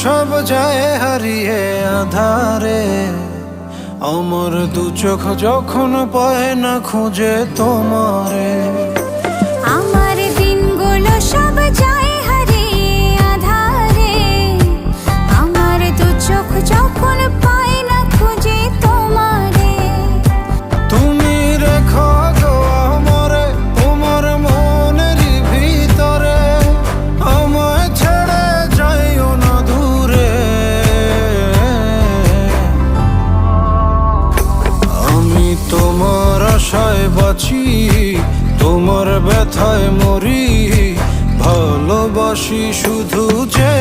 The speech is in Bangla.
সব যায় হারিয়ে আধারে, আমার দু চোখ যখন পায় না খুঁজে তোমারে। আমার দিনগুলো সব যায় হারিয়ে আধারে, আমার দু চোখ যখন পায় না খুঁজে তোমারে। তুমি রেখো গো আমারে তোমার মনের ভিতরে, আমায় ছেড়ে যাইও না দূরে। আমি তোমার আশায় বাঁচি, তোমার ব্যথায় মরি, ভালোবাসি শুধু যে